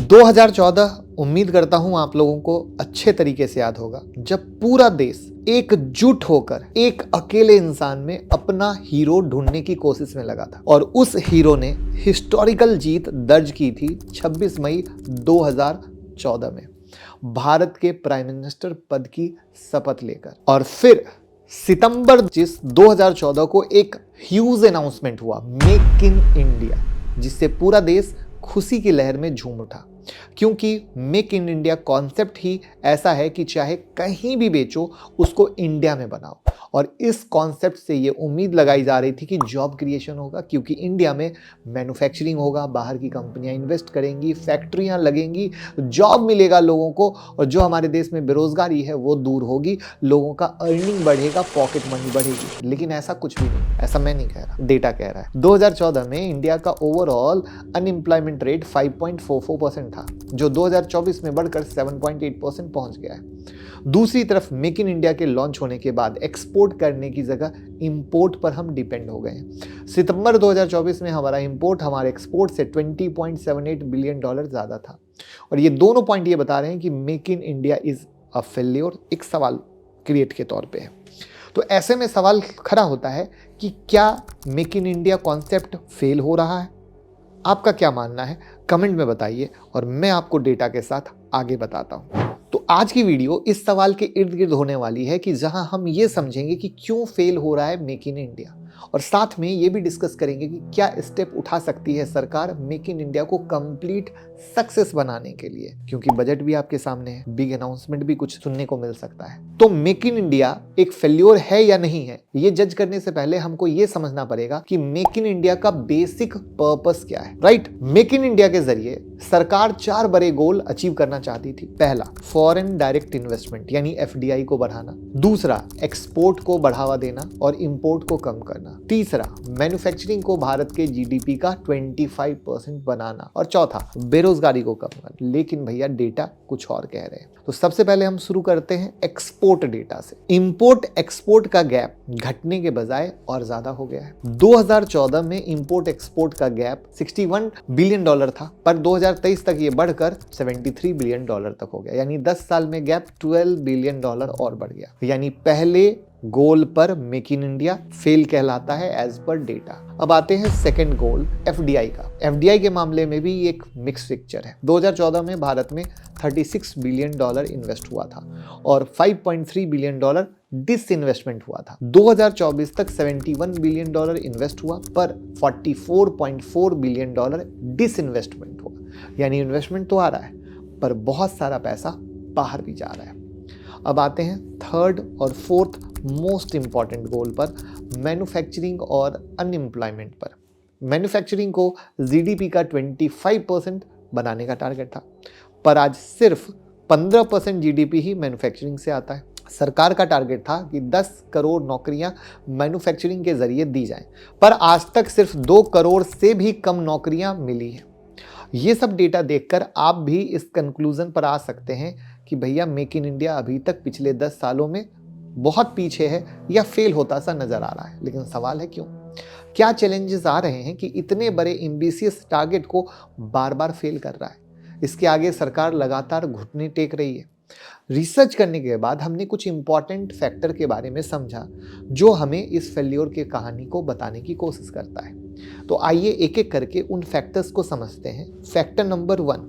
2014 उम्मीद करता हूं आप लोगों को अच्छे तरीके से याद होगा, जब पूरा देश एकजुट होकर एक अकेले इंसान में अपना हीरो ढूंढने की कोशिश में लगा था और उस हीरो ने हिस्टोरिकल जीत दर्ज की थी 26 मई 2014 में भारत के प्राइम मिनिस्टर पद की शपथ लेकर। और फिर सितंबर 2014 को एक ह्यूज अनाउंसमेंट हुआ, मेक इन इंडिया, जिससे पूरा देश खुशी की लहर में झूम उठा, क्योंकि मेक इन इंडिया कॉन्सेप्ट ही ऐसा है कि चाहे कहीं भी बेचो उसको इंडिया में बनाओ। और इस कॉन्सेप्ट से ये उम्मीद लगाई जा रही थी कि जॉब क्रिएशन होगा, क्योंकि इंडिया में मैन्युफैक्चरिंग होगा, बाहर की कंपनियां इन्वेस्ट करेंगी, फैक्ट्रियां लगेंगी, जॉब मिलेगा लोगों को, और जो हमारे देश में बेरोजगारी है वो दूर होगी, लोगों का अर्निंग बढ़ेगा, पॉकेट मनी बढ़ेगी। लेकिन ऐसा कुछ भी नहीं, ऐसा मैं नहीं कह रहा, डेटा कह रहा है। 2014 में इंडिया का ओवरऑल अनएम्प्लॉयमेंट रेट 5.44% था, जो 2024 में बढ़कर 7.8% पहुंच गया है। दूसरी तरफ मेक इन इंडिया के लॉन्च होने के बाद एक्सपोर्ट करने की जगह इंपोर्ट पर हम डिपेंड हो गए हैं। सितंबर 2024 में हमारा इंपोर्ट हमारे एक्सपोर्ट से $20.78 बिलियन ज्यादा था। और ये दोनों पॉइंट ये बता रहे हैं कि make in India is a failure, एक सवाल क्रिएट के तौर पे है। तो ऐसे में सवाल खड़ा होता है कि क्या make in India concept fail हो रहा है? आपका क्या मानना है कमेंट में बताइए और मैं आपको डेटा के साथ आगे बताता हूं। तो आज की वीडियो इस सवाल के इर्द गिर्द होने वाली है कि जहां हम ये समझेंगे कि क्यों फेल हो रहा है मेक इन इंडिया, और साथ में ये भी डिस्कस करेंगे कि क्या स्टेप उठा सकती है सरकार मेक इन इंडिया को कंप्लीट सक्सेस बनाने के लिए, क्योंकि बजट भी आपके सामने है, बिग अनाउंसमेंट भी कुछ सुनने को मिल सकता है। तो मेक इन इंडिया एक फेल्योर है या नहीं है, ये जज करने से पहले हमको ये समझना पड़ेगा कि मेक इन इंडिया का बेसिक पर्पस क्या है। राइट, मेक इन इंडिया के जरिए सरकार 4 बड़े गोल अचीव करना चाहती थी। पहला, फॉरेन डायरेक्ट इन्वेस्टमेंट यानी FDI को बढ़ाना। दूसरा, एक्सपोर्ट को बढ़ावा देना और इंपोर्ट को कम करना। तीसरा, मैन्युफैक्चरिंग को भारत के GDP का 25% बनाना। और चौथा, बेरोजगारी को कम करना। लेकिन भैया डेटा कुछ और कह रहे हैं। तो सबसे पहले हम शुरू करते हैं एक्सपोर्ट डेटा से। इंपोर्ट एक्सपोर्ट का गैप घटने के बजाय और ज्यादा हो गया है। 2014 में इंपोर्ट एक्सपोर्ट का गैप $61 बिलियन था, पर 2023 तक ये बढ़कर $73 बिलियन तक हो गया, यानी 10 साल में गैप $12 बिलियन और बढ़ गया। यानी पहले गोल पर मेक इन इंडिया फेल कहलाता है एज पर डेटा। अब आते हैं सेकंड गोल FDI का। FDI के मामले में भी एक मिक्स पिक्चर है। 2014 में भारत में $36 बिलियन इन्वेस्ट हुआ था और $5.3 बिलियन डिसइन्वेस्टमेंट हुआ था। 2024 तक $71 बिलियन इन्वेस्ट हुआ, पर $44.4 बिलियन डिसइन्वेस्टमेंट हुआ। यानी इन्वेस्टमेंट तो आ रहा है, पर बहुत सारा पैसा बाहर भी जा रहा है। अब आते हैं थर्ड और फोर्थ मोस्ट इंपॉर्टेंट गोल पर, मैन्युफैक्चरिंग और अनएम्प्लॉयमेंट पर। मैन्युफैक्चरिंग को GDP का 25% बनाने का टारगेट था, पर आज सिर्फ 15% GDP ही मैन्युफैक्चरिंग से आता है। सरकार का टारगेट था कि 10 करोड़ नौकरियां मैन्युफैक्चरिंग के जरिए दी जाएं, पर आज तक सिर्फ 2 करोड़ से भी कम नौकरियां मिली हैं। ये सब डेटा देखकर आप भी इस कंक्लूजन पर आ सकते हैं कि भैया मेक इन इंडिया अभी तक पिछले 10 सालों में बहुत पीछे है या फेल होता सा नजर आ रहा है। लेकिन सवाल है क्यों? क्या चैलेंजेस आ रहे हैं कि इतने बड़े एम्बिशियस टारगेट को बार बार फेल कर रहा है? इसके आगे सरकार लगातार घुटने टेक रही है। रिसर्च करने के बाद हमने कुछ इंपॉर्टेंट फैक्टर के बारे में समझा, जो हमें इस फेल्योर की कहानी को बताने की कोशिश करता है। तो आइए एक एक करके उन फैक्टर्स को समझते हैं। Factor number 1,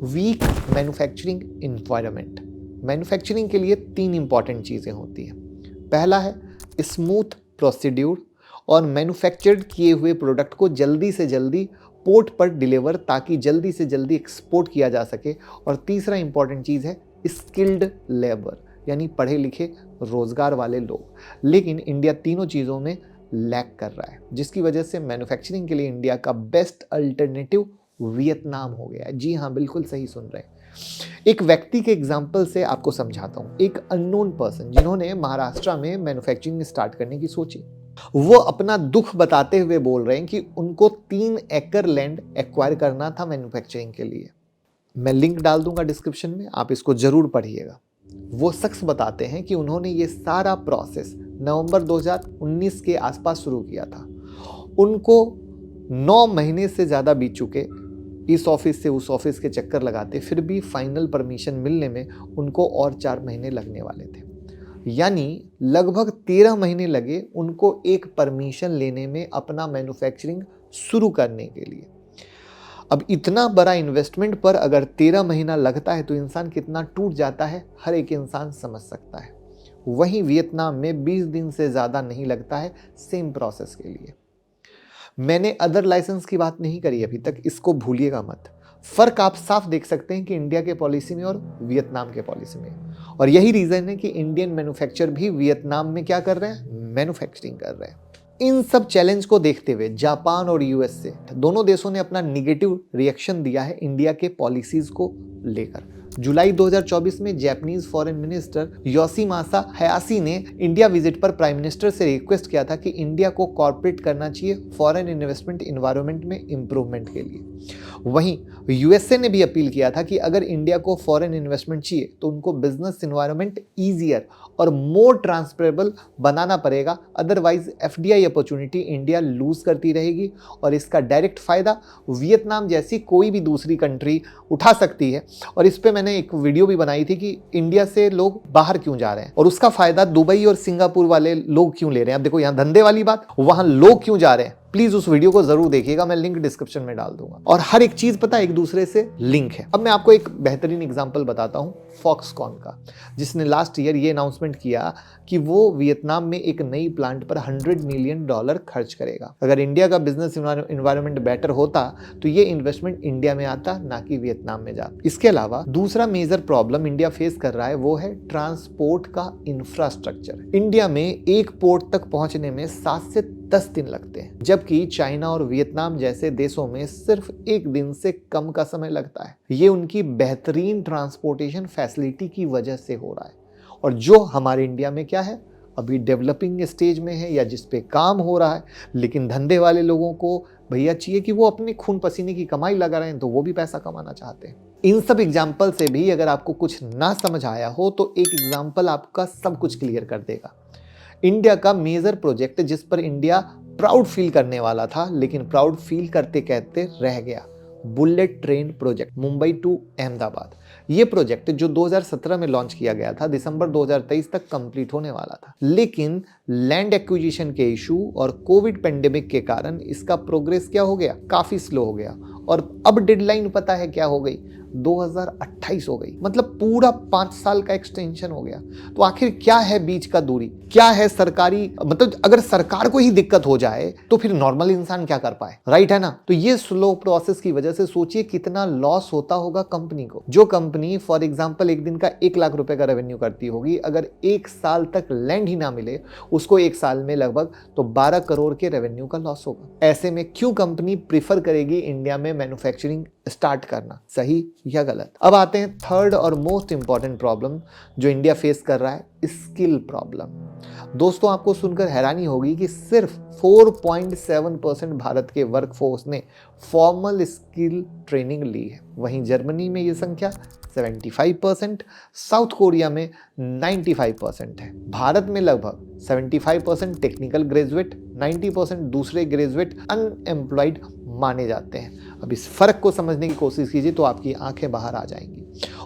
weak manufacturing environment. Manufacturing के लिए 3 इंपॉर्टेंट चीज़ें होती हैं। पहला है स्मूथ प्रोसीड्यूर और मैन्युफैक्चर्ड किए हुए प्रोडक्ट को जल्दी से जल्दी पोर्ट पर डिलीवर, ताकि जल्दी से जल्दी एक्सपोर्ट किया जा सके। और तीसरा इंपॉर्टेंट चीज़ है स्किल्ड लेबर, यानी पढ़े लिखे रोजगार वाले लोग। लेकिन इंडिया तीनों चीज़ों में लैक कर रहा है, जिसकी वजह से मैन्युफैक्चरिंग के लिए इंडिया का बेस्ट अल्टरनेटिव वियतनाम हो गया है। जी हाँ, बिल्कुल सही सुन रहे हैं। एक व्यक्ति के एग्जाम्पल से आपको समझाता हूँ। एक अननोन पर्सन जिन्होंने महाराष्ट्र में मैन्युफैक्चरिंग स्टार्ट करने की सोची, वो अपना दुख बताते हुए बोल रहे हैं कि उनको 3 एकड़ लैंड एक्वायर करना था मैन्युफैक्चरिंग के लिए। मैं लिंक डाल दूंगा डिस्क्रिप्शन में, आप इसको जरूर पढ़िएगा। वो शख्स बताते हैं कि उन्होंने ये सारा प्रोसेस नवंबर 2019 के आसपास शुरू किया था। उनको 9 महीने से ज़्यादा बीत चुके इस ऑफिस से उस ऑफिस के चक्कर लगाते, फिर भी फाइनल परमिशन मिलने में उनको और 4 महीने लगने वाले थे। यानी लगभग 13 महीने लगे उनको एक परमिशन लेने में अपना मैन्युफैक्चरिंग शुरू करने के लिए। अब इतना बड़ा इन्वेस्टमेंट पर अगर 13 महीना लगता है तो इंसान कितना टूट जाता है, हर एक इंसान समझ सकता है। वहीं वियतनाम में 20 दिन से ज़्यादा नहीं लगता है सेम प्रोसेस के लिए। मैंने अदर लाइसेंस की बात नहीं करी अभी तक, इसको भूलिएगा मत। फर्क आप साफ देख सकते हैं कि इंडिया के पॉलिसी में और वियतनाम के पॉलिसी में। और यही रीज़न है कि इंडियन मैन्युफैक्चर भी वियतनाम में क्या कर रहे हैं, मैन्युफैक्चरिंग कर रहे हैं। इन सब चैलेंज को देखते हुए जापान और यूएस से दोनों देशों ने अपना निगेटिव रिएक्शन दिया है इंडिया के पॉलिसीज को लेकर। जुलाई 2024 में Japanese foreign minister Yoshimasa Hayashi ने इंडिया विजिट पर प्राइम मिनिस्टर से रिक्वेस्ट किया था कि इंडिया को कॉर्पोरेट करना चाहिए फॉरेन इन्वेस्टमेंट इन्वायरमेंट में इंप्रूवमेंट के लिए। वहीं यूएसए ने भी अपील किया था कि अगर इंडिया को फॉरेन इन्वेस्टमेंट चाहिए तो उनको बिजनेस इन्वायरमेंट ईजियर और मोर ट्रांसफरेबल बनाना पड़ेगा, otherwise FDI opportunity India lose करती रहेगी और इसका डायरेक्ट फायदा वियतनाम जैसी कोई भी दूसरी कंट्री उठा सकती है। और इस पे मैंने एक वीडियो भी बनाई थी कि इंडिया से लोग बाहर क्यों जा रहे हैं और उसका फायदा दुबई और सिंगापुर वाले लोग क्यों ले रहे हैं। अब देखो यहाँ धंधे वाली बात, वहां लोग क्यों जा रहे हैं, प्लीज उस वीडियो को जरूर देखिएगा, मैं लिंक डिस्क्रिप्शन में डाल दूंगा। और हर एक चीज पता एक दूसरे से लिंक है। अब मैं आपको एक बेहतरीन एग्जांपल बताता हूं फॉक्सकॉन का, जिसने लास्ट ईयर ये अनाउंसमेंट किया कि वो वियतनाम में एक नई प्लांट पर $100 मिलियन खर्च करेगा। अगर इंडिया का बिजनेस इन्वायरमेंट बेटर होता तो ये इन्वेस्टमेंट इंडिया में आता, ना कि वियतनाम में जाता। इसके अलावा दूसरा मेजर प्रॉब्लम इंडिया फेस कर रहा है वो है ट्रांसपोर्ट का इंफ्रास्ट्रक्चर। इंडिया में एक पोर्ट तक पहुंचने में 7 से 10 दिन लगते हैं, जबकि चाइना और वियतनाम जैसे देशों में सिर्फ 1 दिन से कम का समय लगता है। ये उनकी बेहतरीन ट्रांसपोर्टेशन फैसिलिटी की वजह से हो रहा है। और जो हमारे इंडिया में क्या है, अभी डेवलपिंग स्टेज में है या जिस पे काम हो रहा है, लेकिन धंधे वाले लोगों को भैया चाहिए कि वो अपने खून पसीने की कमाई लगा रहे हैं, तो वो भी पैसा कमाना चाहते हैं। इन सब एग्जाम्पल से भी अगर आपको कुछ ना समझ आया हो तो एक एग्जाम्पल आपका सब कुछ क्लियर कर देगा। इंडिया का मेजर प्रोजेक्ट जिस पर इंडिया प्राउड फील करने वाला था, लेकिन प्राउड फील करते कहते रह गया, bullet train project Mumbai to Ahmedabad. ये प्रोजेक्ट जो 2017 में लॉन्च किया गया था, दिसंबर 2023 तक कंप्लीट होने वाला था, लेकिन लैंड एक्विजिशन के इशू और कोविड पेंडेमिक के कारण इसका प्रोग्रेस क्या हो गया, काफी स्लो हो गया। और अब डेडलाइन पता है क्या हो गई, 2028 हो गई। मतलब पूरा 5 साल का एक्सटेंशन हो गया। तो आखिर क्या है बीच का दूरी, क्या है सरकारी, मतलब अगर सरकार को ही दिक्कत हो जाए तो फिर नॉर्मल इंसान क्या कर पाए, राइट है ना। तो ये स्लो प्रोसेस की वजह से सोचिए कितना लॉस होता होगा कंपनी को। जो कंपनी फॉर एग्जांपल एक दिन का 1 लाख रुपए का रेवेन्यू करती होगी, अगर 1 साल तक लैंड ही ना मिले उसको 1 साल में लगभग तो 12 करोड़ के रेवेन्यू का लॉस होगा। ऐसे में क्यों कंपनी प्रीफर करेगी इंडिया में मैन्युफैक्चरिंग स्टार्ट करना, सही या गलत। अब आते हैं थर्ड और मोस्ट इंपॉर्टेंट प्रॉब्लम जो इंडिया फेस कर रहा है, स्किल प्रॉब्लम। दोस्तों आपको सुनकर हैरानी होगी कि सिर्फ 4.7% भारत के वर्कफोर्स ने फॉर्मल स्किल ट्रेनिंग ली है। वहीं जर्मनी में ये संख्या 75%, साउथ कोरिया में 95% है। भारत में लगभग 75% टेक्निकल ग्रेजुएट, 90% दूसरे ग्रेजुएट अनएम्प्लॉयड माने जाते हैं। अब इस फर्क को समझने की कोशिश कीजिए तो आपकी आंखें बाहर आ जाएंगी।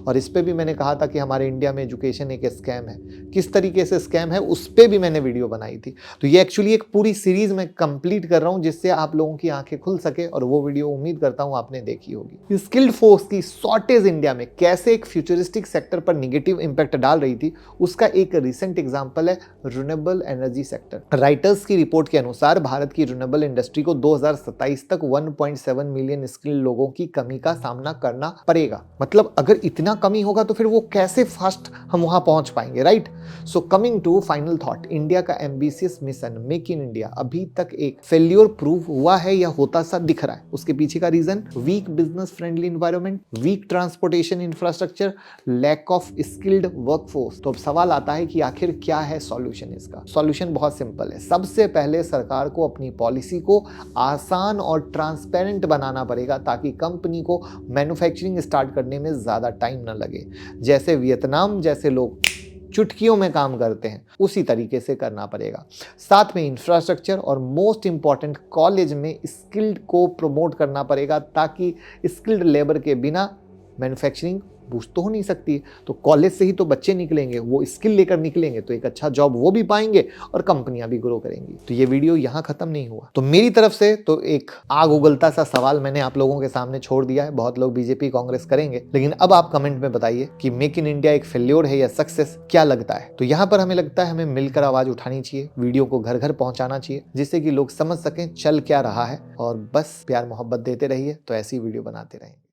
और इस पे भी मैंने कहा था कि हमारे इंडिया में एजुकेशन एक स्कैम है। किस तरीके से स्कैम है उस पे भी मैंने वीडियो बनाई थी। तो ये एक्चुअली एक पूरी सीरीज में कंप्लीट कर रहा हूं जिससे आप लोगों की आंखें खुल सके, और वो वीडियो उम्मीद करता हूं आपने देखी होगी। स्किल्ड फोर्स की शॉर्टेज इंडिया में कैसे एक फ्यूचरिस्टिक सेक्टर पर निगेटिव इंपैक्ट डाल रही थी, उसका एक रिसेंट एग्जाम्पल है रिन्यूएबल एनर्जी सेक्टर। राइटर्स की रिपोर्ट के अनुसार भारत की रिन्यूएबल इंडस्ट्री को 2027 तक 1.7 मिलियन स्किल्ड लोगों की कमी का सामना करना पड़ेगा। मतलब अगर इतना कमी होगा तो फिर वो कैसे फास्ट हम वहां पहुंच पाएंगे, right. So coming to final thought, India का ambitious mission make in India अभी तक एक फेल्योर प्रूव हुआ है या होता सा दिख रहा है। उसके पीछे का reason weak business friendly environment, weak transportation infrastructure, lack of skilled workforce. तो अब सवाल आता है कि आखिर क्या है सॉल्यूशन। इसका सॉल्यूशन बहुत सिंपल है। सबसे पहले सरकार को अपनी पॉलिसी को आसान और ट्रांसपेरेंट बनाना पड़ेगा ताकि कंपनी को मैन्युफैक्चरिंग स्टार्ट करने में ज्यादा टाइम न लगे। जैसे वियतनाम जैसे लोग चुटकियों में काम करते हैं, उसी तरीके से करना पड़ेगा। साथ में इंफ्रास्ट्रक्चर और मोस्ट इंपॉर्टेंट कॉलेज में स्किल्ड को प्रमोट करना पड़ेगा, ताकि स्किल्ड लेबर के बिना मैन्युफैक्चरिंग बूस्ट तो हो नहीं सकती। तो कॉलेज से ही तो बच्चे निकलेंगे, वो स्किल लेकर निकलेंगे तो एक अच्छा जॉब वो भी पाएंगे और कंपनियां भी ग्रो करेंगी। तो ये वीडियो यहाँ खत्म नहीं हुआ। तो मेरी तरफ से तो एक आग उगलता सा सवाल मैंने आप लोगों के सामने छोड़ दिया है। बहुत लोग बीजेपी कांग्रेस करेंगे, लेकिन अब आप कमेंट में बताइए कि मेक इन इंडिया एक फेल्योर है या सक्सेस, क्या लगता है? तो यहाँ पर हमें लगता है हमें मिलकर आवाज उठानी चाहिए, वीडियो को घर घर पहुंचाना चाहिए, जिससे कि लोग समझ सकें चल क्या रहा है। और बस प्यार मोहब्बत देते रहिए तो ऐसी वीडियो बनाते रहेंगे।